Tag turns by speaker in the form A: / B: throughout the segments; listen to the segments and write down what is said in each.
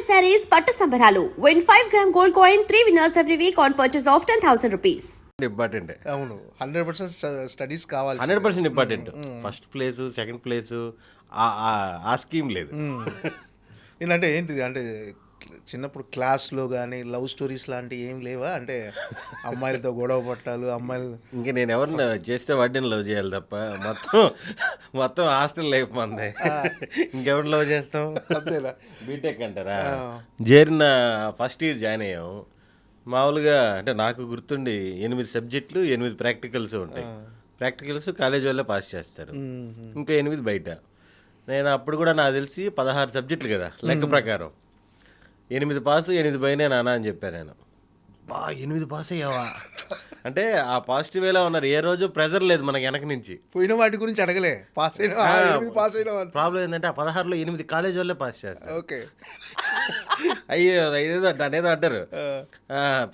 A: sarees పట్టు సంబరాలు. Win 5-gram gold coin, 3 winners every week on purchase of 10,000 rupees.
B: Important.
C: అవును 100% studies కావాలి.
B: 100% important. First place, second place ఆ scheme లేదు.
C: ఏంటంటే ఏంటిది అంటే చిన్నప్పుడు క్లాస్లో కానీ లవ్ స్టోరీస్ లాంటివి ఏం లేవా? అంటే అమ్మాయిలతో గొడవ పట్టాలు, అమ్మాయిలు
B: ఇంకా నేను ఎవరిని చేస్తే వాడిని లవ్ చేయాలి తప్ప మొత్తం హాస్టల్ లైఫ్ మంది. ఇంకెవరిని లవ్ చేస్తాం?
C: అంతేనా?
B: బీటెక్ అంటారా? చేరిన ఫస్ట్ ఇయర్ జాయిన్ అయ్యాం. మామూలుగా అంటే నాకు గుర్తుండి 8 సబ్జెక్టులు, 8 ప్రాక్టికల్స్ ఉంటాయి. ప్రాక్టికల్స్ కాలేజ్ వాళ్ళే పాస్ చేస్తారు, ఇంకా 8 బయట. నేను అప్పుడు కూడా నాకు తెలిసి 16 సబ్జెక్టులు కదా లెక్క ప్రకారం. 8 పాస్, 8 బయనే నాన్న అని చెప్పాను నేను. 8 పాస్ అయ్యావా అంటే ఆ పాజిటివ్ వేలో ఉన్నారు. ఏ రోజు ప్రెజర్ లేదు మనకి వెనక నుంచి.
C: పోయిన వాటి గురించి అడగలే, పాస్ అయినా
B: ప్రాబ్లం ఏంటంటే ఆ 16లో 8 కాలేజ్ వాళ్ళే పాస్ చేస్తారు.
C: ఓకే
B: అయ్యో ఇదేదో దాని ఏదో అంటారు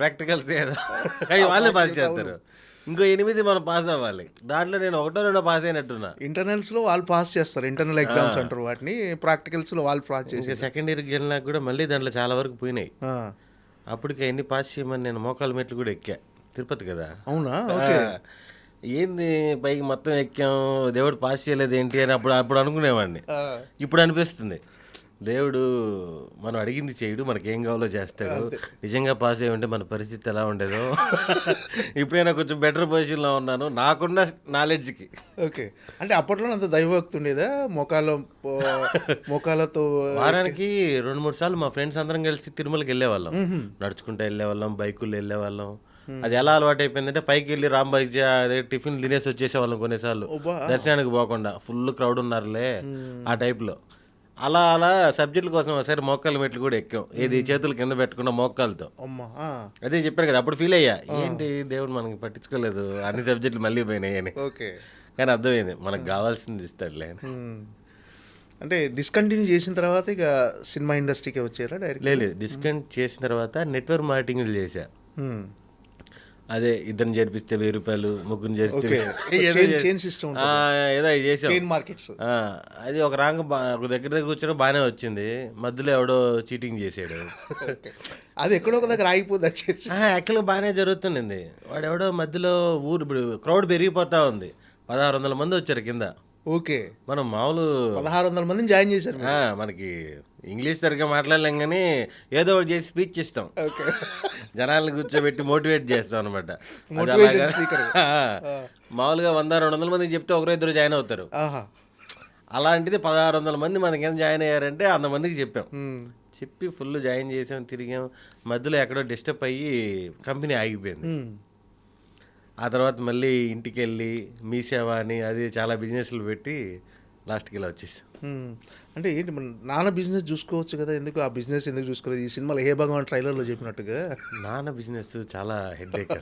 B: ప్రాక్టికల్స్ ఏదో అవి వాళ్ళే పాస్ చేస్తారు. ఇంకో 8 మనం పాస్ అవ్వాలి. దాంట్లో నేను 1-2 పాస్ అయినట్టున్నా.
C: ఇంటర్నల్స్లో వాళ్ళు పాస్ చేస్తారు, ఇంటర్నల్ ఎగ్జామ్స్ అంటారు వాటిని. ప్రాక్టికల్స్లో వాళ్ళు పాస్ చేసి
B: ఇంకా సెకండ్ ఇయర్కి వెళ్ళినా కూడా మళ్ళీ దాంట్లో చాలా వరకు పోయినాయి. అప్పటికి ఎన్ని పాస్ చేయమని నేను మోకాల మెట్లు కూడా ఎక్కా. తిరుపతి కదా.
C: అవునా? ఓకే.
B: ఏంది పైకి మొత్తం ఎక్కాం, దేవుడు పాస్ చేయలేదు ఏంటి అని అప్పుడు అనుకునేవాడిని. ఇప్పుడు అనిపిస్తుంది దేవుడు మనం అడిగింది చేయడు, మనకేం కావాలో చేస్తాడు. నిజంగా పాస్ అయ్యి ఉంటే మన పరిస్థితి ఎలా ఉండేదో. ఇప్పుడైనా కొంచెం బెటర్ పొజిషన్లో ఉన్నాను నాకున్న నాలెడ్జ్కి.
C: ఓకే. అంటే అప్పట్లో అంత దైవభక్తి ఉండేదా? మోకాలతో
B: వారానికి 2-3 సార్లు మా ఫ్రెండ్స్ అందరం కలిసి తిరుమలకి వెళ్ళేవాళ్ళం. నడుచుకుంటూ వెళ్ళేవాళ్ళం, బైకుల్లో వెళ్ళేవాళ్ళం. అది ఎలా అలవాటు అయిపోయిందంటే పైకి వెళ్ళి రాంబాయి అదే టిఫిన్ తినేసి వచ్చేసేవాళ్ళం. కొన్నిసార్లు దర్శనానికి పోకుండా ఫుల్ క్రౌడ్ ఉన్నారులే ఆ టైప్లో. అలా సబ్జెక్టుల కోసం ఒకసారి మోకాళ్ళ మెట్లు కూడా ఎక్కాం. ఏది చేతులు కింద పెట్టుకున్న మోకాలతో. అదే చెప్పాను కదా, అప్పుడు ఫీల్ అయ్యా ఏంటి దేవుడు మనకి పట్టించుకోలేదు, అన్ని సబ్జెక్టులు మళ్ళీ పోయినాయి అని.
C: ఓకే.
B: కానీ అర్థమైంది మనకు కావాల్సింది ఇస్తాడులే.
C: అంటే డిస్కంటిన్యూ చేసిన తర్వాత ఇక సినిమా ఇండస్ట్రీకి వచ్చారా డైరెక్ట్?
B: లేదు, డిస్కంటిన్యూ చేసిన తర్వాత నెట్వర్క్ మార్కెటింగ్ చేశా. అదే ఇద్దరిని చేర్పిస్తే 1000 రూపాయలు, ముగ్గురిని చేస్తే ఏదో చేసాం. అది ఒక ఒక దగ్గర కూర్చొని బాగానే వచ్చింది. మధ్యలో ఎవడో చీటింగ్ చేసాడు.
C: అది ఎక్కడో ఒక దగ్గర ఆగిపోద్ది.
B: యాక్చువల్గా బాగానే జరుగుతుంది. వాడు ఎవడో మధ్యలో ఇప్పుడు క్రౌడ్ పెరిగిపోతా ఉంది. 1600 మంది వచ్చారు కింద.
C: ఓకే.
B: మనం మామూలు
C: 1600 మందిని జాయిన్ చేశారు.
B: మనకి ఇంగ్లీష్ సరిగ్గా మాట్లాడలేం కానీ ఏదో ఒకటి చేసి స్పీచ్ ఇస్తాం, జనాలను కూర్చోబెట్టి మోటివేట్ చేస్తాం అనమాట. మామూలుగా 100-200 మందికి చెప్తే 1-2 జాయిన్ అవుతారు. అలాంటిది 1600 మంది మన కింద జాయిన్ అయ్యారంటే 100 మందికి చెప్పాం. చెప్పి ఫుల్ జాయిన్ చేసాం, తిరిగాం. మధ్యలో ఎక్కడో డిస్టర్బ్ అయ్యి కంపెనీ ఆగిపోయింది. ఆ తర్వాత మళ్ళీ ఇంటికి వెళ్ళి మీ సేవ అని అది చాలా బిజినెస్లు పెట్టి లాస్ట్కి ఇలా వచ్చేసాం.
C: అంటే ఏంటి మన నాన్న బిజినెస్ చూసుకోవచ్చు కదా, ఎందుకు ఆ బిజినెస్ ఎందుకు చూసుకోలేదు? ఈ సినిమాలో హే భగవాన్ ట్రైలర్లో చెప్పినట్టుగా
B: నాన్న బిజినెస్ చాలా హెడ్ఏక్.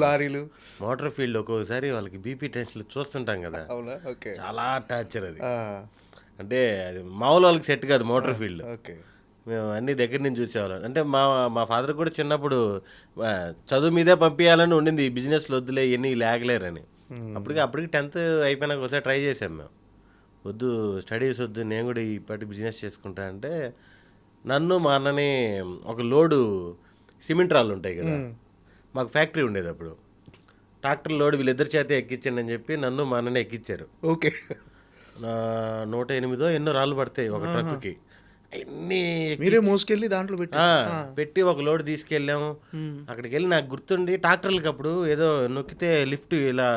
C: లారీలు
B: మోటార్ ఫీల్డ్ ఒక్కొక్కసారి వాళ్ళకి బీపీ టెన్షన్లు చూస్తుంటాం కదా, చాలా టార్చర్ అది. అంటే అది మామూలు వాళ్ళకి సెట్ కాదు మోటార్ ఫీల్డ్. మేము అన్ని దగ్గర నుంచి చూసేవాళ్ళం. అంటే మా ఫాదర్ కూడా చిన్నప్పుడు చదువు మీదే పంపించాలని ఉండింది, ఈ బిజినెస్లో వద్దులే ఇవన్నీ లేకలేరని. అప్పటికి 10th అయిపోయినాక ఒకసారి ట్రై చేసాం మేము. వద్దు స్టడీస్ వద్దు, నేను కూడా ఇప్పటి బిజినెస్ చేసుకుంటా అంటే నన్ను మా అన్నని ఒక లోడు సిమెంట్ రాళ్ళు ఉంటాయి కదా, మాకు ఫ్యాక్టరీ ఉండేది అప్పుడు. ట్రాక్టర్ లోడ్ వీళ్ళిద్దరి చేత ఎక్కించండి అని చెప్పి నన్ను మా అన్నని ఎక్కించారు.
C: ఓకే.
B: 108 ఎన్నో రాళ్ళు పడతాయి ఒక ట్రక్కి. అన్నీ
C: మీరే మోసుకెళ్ళి దాంట్లో
B: పెట్టి ఒక లోడ్ తీసుకెళ్ళాము. అక్కడికి వెళ్ళి నాకు గుర్తుండి ట్రాక్టర్లకి అప్పుడు ఏదో నొక్కితే లిఫ్ట్ ఇలా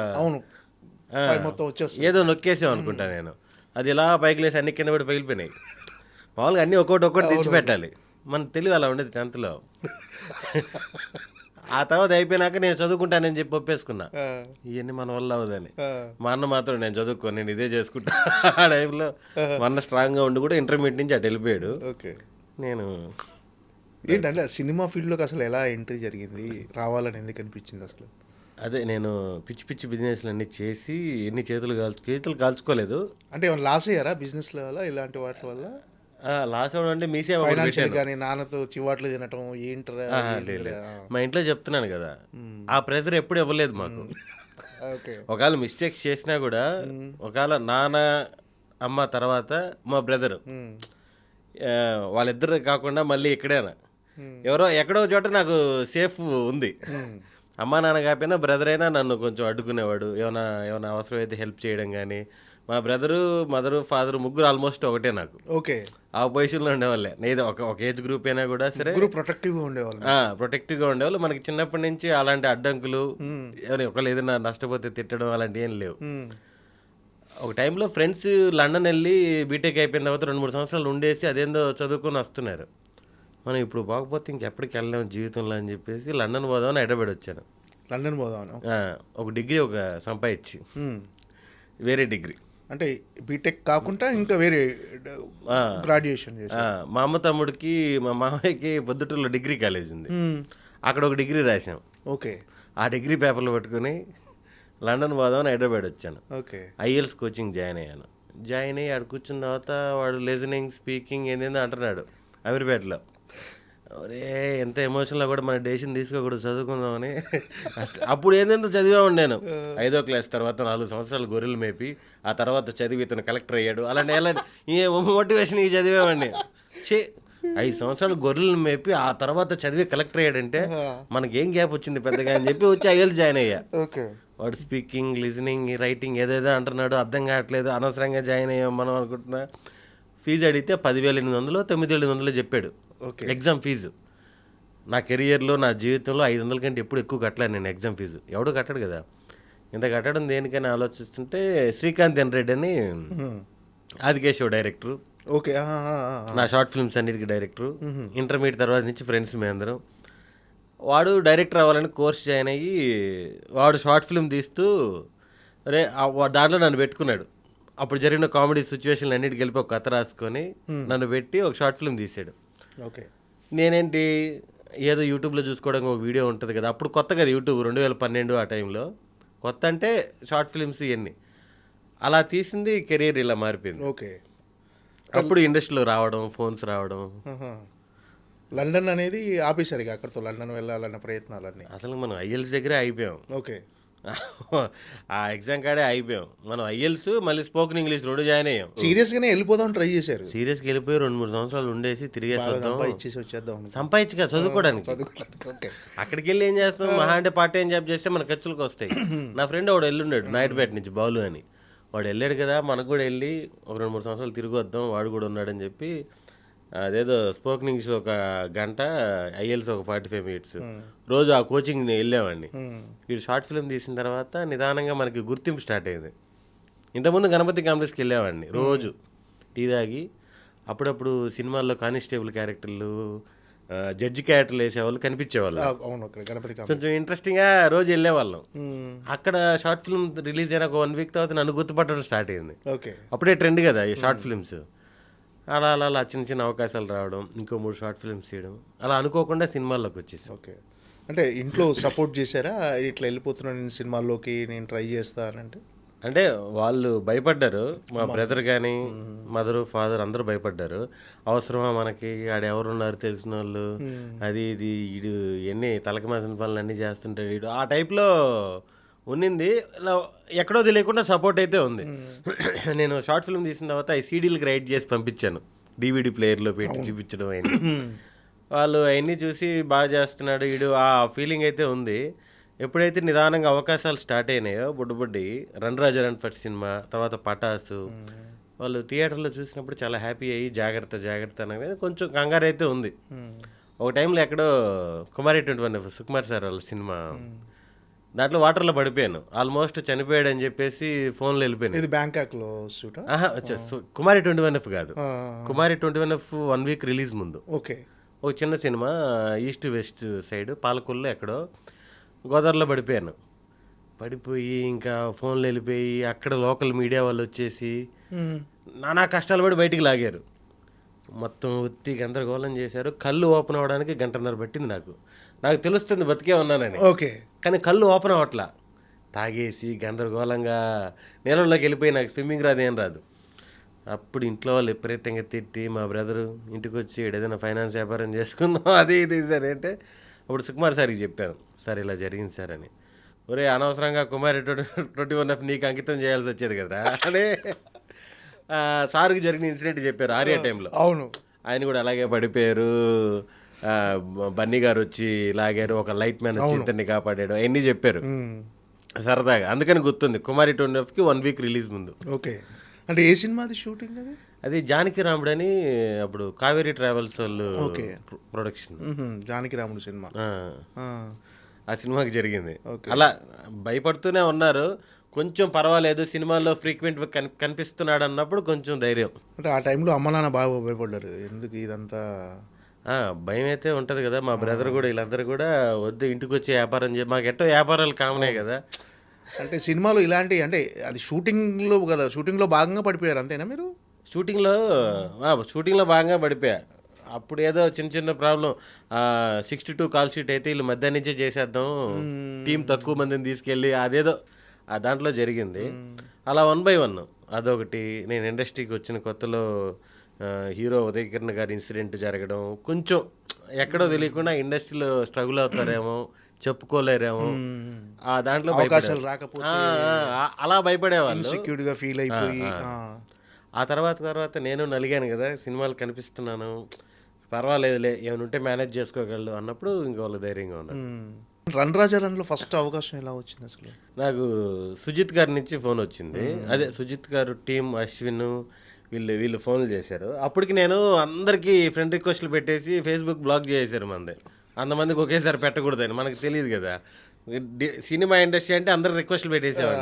B: ఏదో నొక్కేసాం అనుకుంటా నేను. అది ఇలా పైకి లేసి అన్ని కింద పడి పగిలిపోయినాయి. మామూలుగా అన్నీ ఒక్కొక్కటి తెచ్చిపెట్టాలి. మన తెలివి అలా ఉండేది 10thలో. ఆ తర్వాత అయిపోయినాక నేను చదువుకుంటానని చెప్పి ఒప్పేసుకున్నా. ఇవన్నీ మన వల్ల అవదని. మా అన్న మాత్రం నేను చదువుకోను, నేను ఇదే చేసుకుంటా. ఆ టైంలో మా అన్న స్ట్రాంగ్గా ఉండి కూడా ఇంటర్మీడియట్ నుంచి అటు వెళ్ళిపోయాడు.
C: ఓకే.
B: నేను
C: ఏంటంటే సినిమా ఫీల్డ్లోకి అసలు ఎలా ఎంట్రీ జరిగింది, రావాలని ఎందుకు అనిపించింది అసలు?
B: అదే నేను పిచ్చి బిజినెస్లు అన్నీ చేసి ఎన్ని చేతులు కాల్చుకోలేదు.
C: అంటే ఏమైనా లాస్ అయ్యారా బిజినెస్ల వల్ల, ఇలాంటి వాటి వల్ల?
B: లాస్ అవ్వడం అంటే మీ సేవ
C: కానీ నాన్నతో చివాట్లు తినటం ఏంటరా?
B: మా ఇంట్లో చెప్తున్నాను కదా, ఆ ప్రెజర్ ఎప్పుడు ఇవ్వలేదు మాకు. ఒకవేళ మిస్టేక్స్ చేసినా కూడా ఒకవేళ నాన్న అమ్మ తర్వాత మా బ్రదరు వాళ్ళిద్దరు కాకుండా మళ్ళీ ఇక్కడేనా ఎవరో ఎక్కడో చోట నాకు సేఫ్ ఉంది. అమ్మా నాన్న కాకపోయినా బ్రదర్ అయినా నన్ను కొంచెం అడ్డుకునేవాడు, ఏమైనా అవసరమైతే హెల్ప్ చేయడం కానీ. మా బ్రదరు, మదరు, ఫాదరు ముగ్గురు ఆల్మోస్ట్ ఒకటే నాకు.
C: ఓకే,
B: ఆ పొజిషన్లో ఉండేవాళ్ళే. నేను ఒక ఏజ్ గ్రూప్ అయినా కూడా సరే
C: ప్రొటెక్టివ్గా ఉండేవాళ్ళు.
B: ప్రొటెక్టివ్గా ఉండేవాళ్ళు. మనకి చిన్నప్పటి నుంచి అలాంటి అడ్డంకులు, ఒకళ్ళు ఏదైనా నష్టపోతే తిట్టడం అలాంటివి ఏం లేవు. ఒక టైంలో ఫ్రెండ్స్ లండన్ వెళ్ళి బీటెక్ అయిపోయిన తర్వాత 2-3 సంవత్సరాలు ఉండేసి అదేందో చదువుకొని వస్తున్నారు. మనం ఇప్పుడు పోకపోతే ఇంకెప్పటికి వెళ్ళలేము జీవితంలో అని చెప్పేసి లండన్ పోదామని హైదరాబాద్ వచ్చాను.
C: లండన్ పోదామని
B: ఒక డిగ్రీ సంపాదించి వేరే డిగ్రీ
C: అంటే బీటెక్ కాకుండా ఇంకా వేరే గ్రాడ్యుయేషన్ చేసి.
B: మా అమ్మ తమ్ముడికి, మా మామయ్యకి పొద్దుటూరులో డిగ్రీ కాలేజ్ ఉంది, అక్కడ ఒక డిగ్రీ రాసాం.
C: ఓకే,
B: ఆ డిగ్రీ పేపర్లు పట్టుకుని లండన్ పోదామని హైదరాబాద్ వచ్చాను.
C: ఓకే,
B: ఐఎల్స్ కోచింగ్ జాయిన్ అయ్యాను. జాయిన్ అయ్యి ఆడ కూర్చున్న తర్వాత వాడు లిజనింగ్, స్పీకింగ్ ఏందేందో అంటున్నాడు అమీర్పేటలో. ఒరే ఎంత ఎమోషన్లో కూడా మన డెసిషన్ తీసుకోకూడదు, చదువుకుందామని. అప్పుడు ఏందేందో చదివామండి నేను. 5వ క్లాస్ తర్వాత 4 సంవత్సరాలు గొర్రెలు మేపి ఆ తర్వాత చదివి ఇతను కలెక్టర్ అయ్యాడు అలాంటి మోటివేషన్ ఇవి చదివామండి. 5 సంవత్సరాలు గొర్రెలను మేపి ఆ తర్వాత చదివి కలెక్టర్ అయ్యాడంటే మనకేం గ్యాప్ వచ్చింది పెద్దగా అని చెప్పి వచ్చి ఐఎల్స్ జాయిన్ అయ్యా. వాడు స్పీకింగ్, లిజనింగ్, రైటింగ్ ఏదేదో అంటున్నాడు, అర్థం కావట్లేదు, అనవసరంగా జాయిన్ అయ్యాం మనం అనుకుంటున్నా. ఫీజు అడిగితే 10,800 9,700 చెప్పాడు ఎగ్జామ్ ఫీజు. నా కెరియర్లో, నా జీవితంలో 500 కంటే ఎప్పుడు ఎక్కువ కట్టలేను నేను ఎగ్జామ్ ఫీజు. ఎవడు కట్టడు కదా. ఇంత కట్టడం దేనికైనా ఆలోచిస్తుంటే శ్రీకాంత్ రెడ్డి అని ఆదికేశవ్ డైరెక్టరు,
C: ఓకే,
B: నా షార్ట్ ఫిల్మ్స్ అన్నిటికీ డైరెక్టరు. ఇంటర్మీడియట్ తర్వాత నుంచి ఫ్రెండ్స్ మేమందరం. వాడు డైరెక్టర్ అవ్వాలని కోర్స్ జాయిన్ అయ్యి వాడు షార్ట్ ఫిల్మ్ తీస్తూ దాంట్లో నన్ను పెట్టుకున్నాడు. అప్పుడు జరిగిన కామెడీ సిచ్యువేషన్లు అన్నిటికి వెళ్ళి ఒక కథ రాసుకొని నన్ను పెట్టి ఒక షార్ట్ ఫిల్మ్ తీసాడు.
C: ఓకే,
B: నేనేంటి ఏదో యూట్యూబ్లో చూసుకోవడం ఒక వీడియో ఉంటుంది కదా, అప్పుడు కొత్త కదా యూట్యూబ్, 2012 ఆ టైంలో కొత్త అంటే షార్ట్ ఫిల్మ్స్ ఇవన్నీ. అలా తీసింది కెరీర్ ఇలా మారిపోయింది.
C: ఓకే,
B: అప్పుడు ఇండస్ట్రీలో రావడం, ఫోన్స్ రావడం.
C: లండన్ అనేది ఆపేశారు ఇక అక్కడితో, లండన్ వెళ్ళాలన్న ప్రయత్నాలన్నీ.
B: అసలు మనం ఐఎల్స్ దగ్గరే అయిపోయాం.
C: ఓకే,
B: ఆ ఎగ్జామ్ కాడే అయిపోయాం మనం. ఐఎల్స్ మళ్ళీ స్పోకెన్ ఇంగ్లీష్ 2 జాయిన్ అయ్యాం.
C: సీరియస్గానే వెళ్ళిపోదాం ట్రై చేశారు.
B: సీరియస్గా వెళ్ళిపోయి 2-3 సంవత్సరాలు ఉండేసి తిరిగేసి
C: వచ్చేద్దాం,
B: సంపాదించగా చదువుకోవడానికి. అక్కడికి వెళ్ళి ఏం చేస్తాం, మహా అంటే పార్ట్ టైం జాబ్ చేస్తే మన ఖర్చులకు వస్తాయి. నా ఫ్రెండ్ వాడు వెళ్ళున్నాడు నాయుడుపేట నుంచి, బాలు అని. వాడు వెళ్ళాడు కదా, మనకు కూడా వెళ్ళి ఒక 2-3 సంవత్సరాలు తిరిగి వద్దాం, వాడు కూడా ఉన్నాడని చెప్పి అదేదో స్పోకెన్ ఇంగ్లీష్ ఒక గంట, ఐఎల్స్ ఒక 45 minutes రోజు ఆ కోచింగ్ వెళ్ళామండి. వీడు షార్ట్ ఫిల్మ్ తీసిన తర్వాత నిదానంగా మనకి గుర్తింపు స్టార్ట్ అయింది. ఇంతకుముందు గణపతి కాంప్లెక్స్కి వెళ్ళామండి రోజు టీ తాగి. అప్పుడప్పుడు సినిమాల్లో కానిస్టేబుల్ క్యారెక్టర్లు, జడ్జి క్యారెక్టర్లు వేసేవాళ్ళు కనిపించేవాళ్ళు. కొంచెం ఇంట్రెస్టింగ్గా రోజు వెళ్ళేవాళ్ళం. అక్కడ షార్ట్ ఫిల్మ్ రిలీజ్ అయిన ఒక 1 week తర్వాత నన్ను గుర్తుపట్టడం స్టార్ట్ అయింది. అప్పుడే ట్రెండ్ కదా ఈ షార్ట్ ఫిల్మ్స్. అలా అలా అలా చిన్న చిన్న అవకాశాలు రావడం, ఇంకో 3 షార్ట్ ఫిల్మ్స్ చేయడం, అలా అనుకోకుండా సినిమాల్లోకి వచ్చేసి.
C: ఓకే, అంటే ఇంట్లో సపోర్ట్ చేశారా ఇట్లా వెళ్ళిపోతున్నాను నేను సినిమాల్లోకి, నేను ట్రై చేస్తానంటే?
B: అంటే వాళ్ళు భయపడ్డారు, మా బ్రదర్ కానీ మదరు, ఫాదర్ అందరూ భయపడ్డారు. అవసరమా మనకి, ఆడెవరున్నారు తెలిసిన వాళ్ళు, అది ఇది వీడు ఎన్ని తలకి మాసిన పనులు అన్నీ చేస్తుంటాడు వీడు, ఆ టైప్లో ఉన్నింది. ఎక్కడో తెలియకుండా సపోర్ట్ అయితే ఉంది. నేను షార్ట్ ఫిల్మ్ తీసిన తర్వాత ఈ సీడీలకు రైట్ చేసి పంపించాను, DVD ప్లేయర్లో పెట్టి చూపించడం అయింది. వాళ్ళు అవన్నీ చూసి బాగా చేస్తున్నాడు వీడు, ఆ ఫీలింగ్ అయితే ఉంది. ఎప్పుడైతే నిదానంగా అవకాశాలు స్టార్ట్ అయినాయో బుడ్డబుడ్డి, రన్ రాజా రన్ ఫస్ట్ సినిమా, తర్వాత పటాసు, వాళ్ళు థియేటర్లో చూసినప్పుడు చాలా హ్యాపీ అయ్యి జాగ్రత్త జాగ్రత్త అనగానే కొంచెం కంగారు అయితే ఉంది. ఒక టైంలో ఎక్కడో కుమారి 21 సుకుమార్ సార్ వాళ్ళ సినిమా, దాంట్లో వాటర్లో పడిపోయాను, ఆల్మోస్ట్ చనిపోయాడు అని చెప్పేసి ఫోన్లో వెళ్ళిపోయాను.
C: ఇది బ్యాంకాక్లో షూట్?
B: కుమారి 21F కాదు, కుమారి 21F 1 week రిలీజ్ ముందు.
C: ఓకే,
B: ఒక చిన్న సినిమా ఈస్ట్ వెస్ట్ సైడ్ పాలకొల్లో ఎక్కడో గోదావరిలో పడిపోయాను. పడిపోయి ఇంకా ఫోన్లో వెళ్ళిపోయి అక్కడ లోకల్ మీడియా వాళ్ళు వచ్చేసి నానా కష్టాలు పడి బయటికి లాగారు. మొత్తం ఉత్తి గందరగోళం చేశారు. కళ్ళు ఓపెన్ అవ్వడానికి 1.5 గంటన్నర పట్టింది. నాకు తెలుస్తుంది బతికే ఉన్నానని.
C: ఓకే,
B: కానీ కళ్ళు ఓపెన్ అవ్వట్లా. తాగేసి గందరగోళంగా నీళ్ళలోకి వెళ్ళిపోయి నాకు స్విమ్మింగ్ రాదు, ఏం రాదు. అప్పుడు ఇంట్లో వాళ్ళు విపరీతంగా తిట్టి, మా బ్రదరు ఇంటికి వచ్చి ఏదైనా ఫైనాన్స్ వ్యాపారం చేసుకుందాం అది ఇది ఇది అంటే అప్పుడు సుకుమార్ సార్కి చెప్పాను, సార్ ఇలా జరిగింది సార్ అని. ఒరే అనవసరంగా కుమారి 21F నీకు అంకితం చేయాల్సి వచ్చేది కదరా అని సార్కి జరిగిన ఇన్సిడెంట్ చెప్పారు ఆర్యా టైంలో.
C: అవును,
B: ఆయన కూడా అలాగే పడిపోయారు. బన్నీ గారు వచ్చి లాగారు, ఒక లైట్ మ్యాన్ వచ్చి ఇద్దరిని కాపాడాడు, అవన్నీ చెప్పారు సరదాగా. అందుకని గుర్తుంది. కుమారి 20కి 1 వీక్ రిలీజ్ ముందు.
C: ఓకే, అంటే ఏ సినిమాది షూటింగ్ అది?
B: అది జానకి రాముడు అని అప్పుడు కావేరీ ట్రావెల్స్ వాళ్ళు ప్రొడక్షన్.
C: జానకి రాముడు సినిమా.
B: ఆ సినిమాకి జరిగింది. అలా భయపడుతూనే ఉన్నారు. కొంచెం పర్వాలేదు, సినిమాల్లో ఫ్రీక్వెంట్ కనిపిస్తున్నాడు అన్నప్పుడు కొంచెం ధైర్యం.
C: అంటే ఆ టైంలో అమ్మ నాన్న బాగా భయపడ్డారు, ఎందుకు ఇదంతా?
B: భయం అయితే ఉంటుంది కదా. మా బ్రదర్ కూడా వీళ్ళందరూ కూడా వద్దు ఇంటికి వచ్చి వ్యాపారం మాకు ఎట్టో వ్యాపారాలు కామనే కదా.
C: అంటే సినిమాలో ఇలాంటి, అంటే అది షూటింగ్లో కదా, షూటింగ్లో భాగంగా పడిపోయారు అంతేనా మీరు?
B: షూటింగ్లో భాగంగా పడిపోయా. అప్పుడు ఏదో చిన్న చిన్న ప్రాబ్లం, 62 కాల్ షీట్ అయితే వీళ్ళు మధ్యాహ్నం నుంచే చేసేద్దాం, టీం తక్కువ మందిని తీసుకెళ్ళి అదేదో దాంట్లో జరిగింది. అలా 1 by 1 అదొకటి. నేను ఇండస్ట్రీకి వచ్చిన కొత్తలో హీరో ఉదయ్ కిరణ్ గారి ఇన్సిడెంట్ జరగడం, కొంచెం ఎక్కడో తెలియకుండా ఇండస్ట్రీలో స్ట్రగుల్ అవుతారేమో, చెప్పుకోలేరేమో, ఆ దాంట్లో
C: అవకాశాలు రాకపోతే
B: అలా భయపడేవాళ్ళు,
C: సెక్యూర్డ్గా ఫీల్ అయిపోయి.
B: ఆ తర్వాత నేను నలిగాను కదా, సినిమాలు కనిపిస్తున్నాను, పర్వాలేదులే ఏమైనా ఉంటే మేనేజ్ చేసుకోగలరు అన్నప్పుడు ఇంకా వాళ్ళు ధైర్యంగా ఉన్నారు.
C: రన్ రాజా రన్లో ఫస్ట్ అవకాశం ఎలా వచ్చింది అసలు?
B: నాకు సుజిత్ గారి నుంచి ఫోన్ వచ్చింది. అదే సుజిత్ గారు, టీం అశ్విన్ వీళ్ళు ఫోన్లు చేశారు. అప్పటికి నేను అందరికీ ఫ్రెండ్ రిక్వెస్ట్లు పెట్టేసి ఫేస్బుక్ బ్లాక్ చేశారు. అంతమందికి ఒకేసారి పెట్టకూడదని మనకు తెలియదు కదా. సినిమా ఇండస్ట్రీ అంటే అందరు రిక్వెస్ట్లు పెట్టేసేవాళ్ళు.